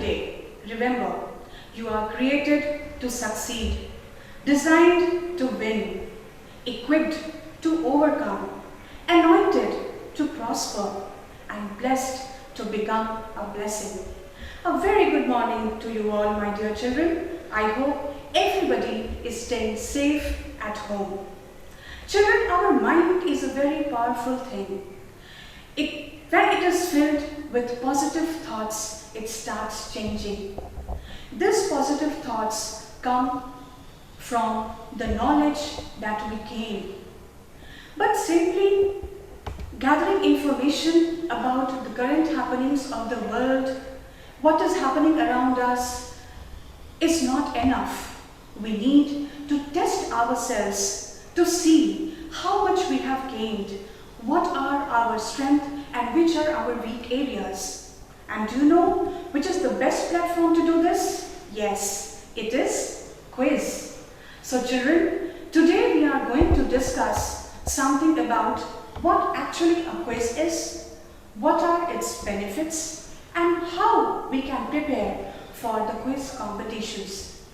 today. Remember, you are created to succeed, designed to win, equipped to overcome, anointed to prosper, and blessed to become a blessing. A very good morning to you all, my dear children. I hope everybody is staying safe at home. Children, our mind is a very powerful thing. When it is filled with positive thoughts, it starts changing. These positive thoughts come from the knowledge that we gain. But simply gathering information about the current happenings of the world, what is happening around us, is not enough. We need to test ourselves to see how much we have gained, what are our strengths and which are our weak areas. And do you know which is the best platform to do this? Yes, it is quiz. So children, today we are going to discuss something about what actually a quiz is, what are its benefits, and how we can prepare for the quiz competitions.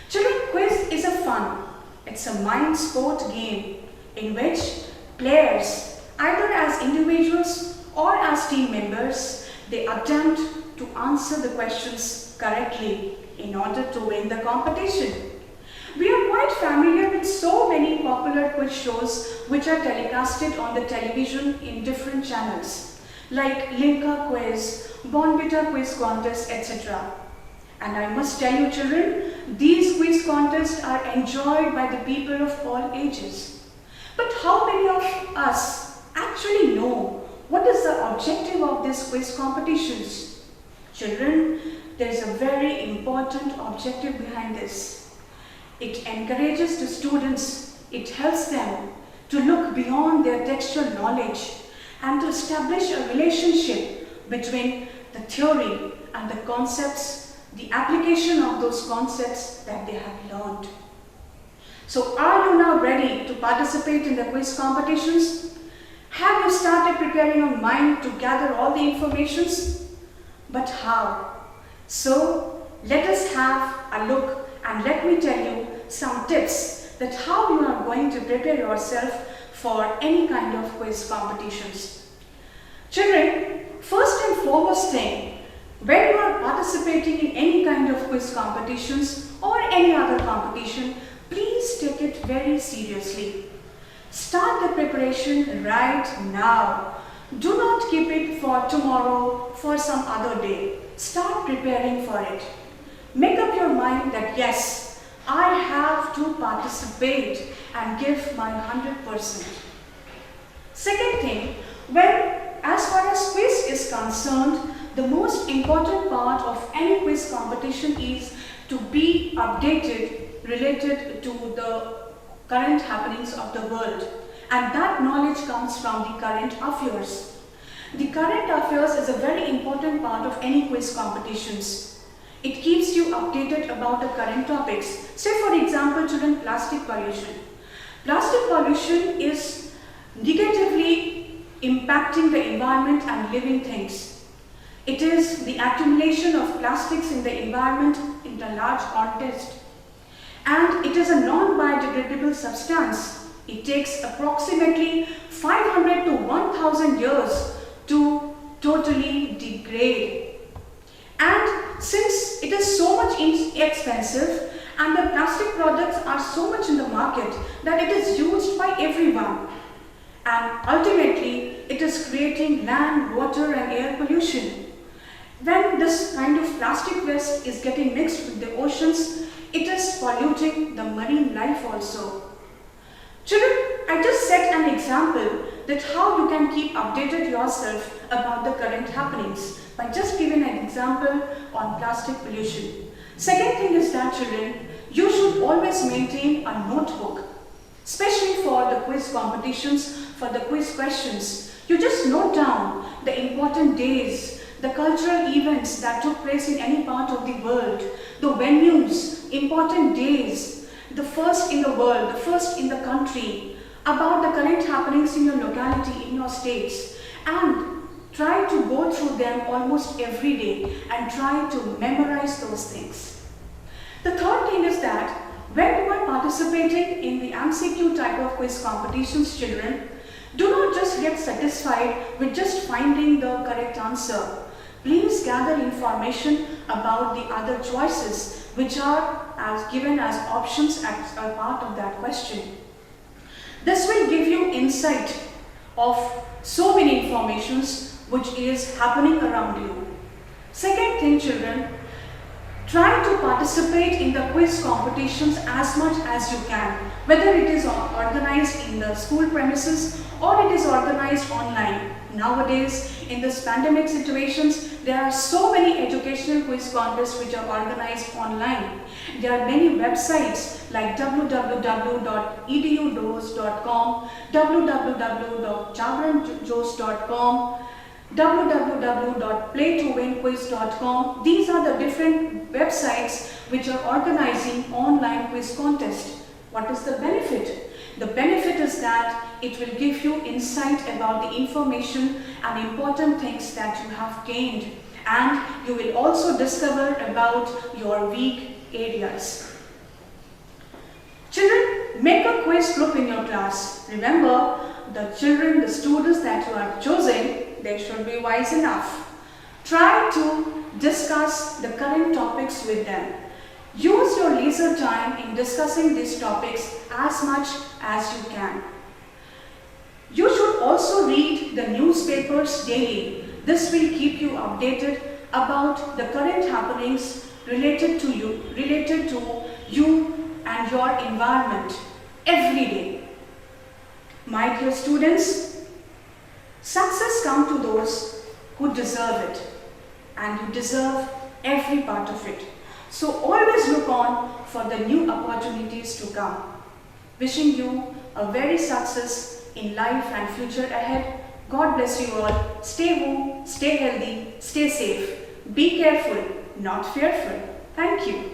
Children, quiz is a fun, it's a mind sport game in which players, either as individuals or as team members, they attempt to answer the questions correctly in order to win the competition. We are quite familiar with so many popular quiz shows which are telecasted on the television in different channels, like Limca Quiz, Bournvita Quiz Contest, etc. And I must tell you children, these quiz contests are enjoyed by the people of all ages. But how many of us actually know what is the objective of these quiz competitions? Children, there is a very important objective behind this. It encourages the students, it helps them to look beyond their textual knowledge and to establish a relationship between the theory and the concepts, the application of those concepts that they have learned. So are you now ready to participate in the quiz competitions? Have you started preparing your mind to gather all the informations? But how? So let us have a look and let me tell you some tips that how you are going to prepare yourself for any kind of quiz competitions. Children, first and foremost thing, when you are participating in any kind of quiz competitions or any other competition, please take it very seriously. Start the preparation right now. Do not keep it for tomorrow, for some other day. Start preparing for it. Make up your mind that yes, I have to participate and give my 100%. Second thing, as far as quiz is concerned, the most important part of any quiz competition is to be updated related to the current happenings of the world, and that knowledge comes from the current affairs. The current affairs is a very important part of any quiz competitions. It keeps you updated about the current topics. Say for example, children, plastic pollution. Plastic pollution is negatively impacting the environment and living things. It is the accumulation of plastics in the environment in a large context. And it is a non-biodegradable substance. It takes approximately 500 to 1000 years to totally degrade. And since it is so much expensive and the plastic products are so much in the market that it is used by everyone. And ultimately, it is creating land, water and air pollution. When this kind of plastic waste is getting mixed with the oceans, it is polluting the marine life also. Children, I just set an example that how you can keep updated yourself about the current happenings by just giving an example on plastic pollution. Second thing is that children, you should always maintain a notebook, especially for the quiz competitions, for the quiz questions. You just note down the important days, the cultural events that took place in any part of the world, the venues, important days, the first in the world, the first in the country, about the current happenings in your locality, in your states, and try to go through them almost every day and try to memorize those things. The third thing is that when you are participating in the MCQ type of quiz competitions, children, do not just get satisfied with just finding the correct answer. Please gather information about the other choices which are given as options as a part of that question. This will give you insight of so many informations which is happening around you. Second thing, children, try to participate in the quiz competitions as much as you can, whether it is organized in the school premises or it is organized online. Nowadays, in this pandemic situations, there are so many educational quiz contests which are organized online. There are many websites like www.edudoors.com, www.javranjos.com, www.playtowinquiz.com. These are the different websites which are organizing online quiz contest. What is the benefit? The benefit is that it will give you insight about the information and important things that you have gained, and you will also discover about your weak areas. Children, make a quiz group in your class. Remember, the children, the students that you are choosing, they should be wise enough. Try to discuss the current topics with them. Use your leisure time in discussing these topics as much as you can. You should also read the newspapers daily. This will keep you updated about the current happenings related to you and your environment every day. My dear students, success comes to those who deserve it, and you deserve every part of it. So always look on for the new opportunities to come. Wishing you a very success in life and future ahead. God bless you all. Stay home, stay healthy, stay safe. Be careful, not fearful. Thank you.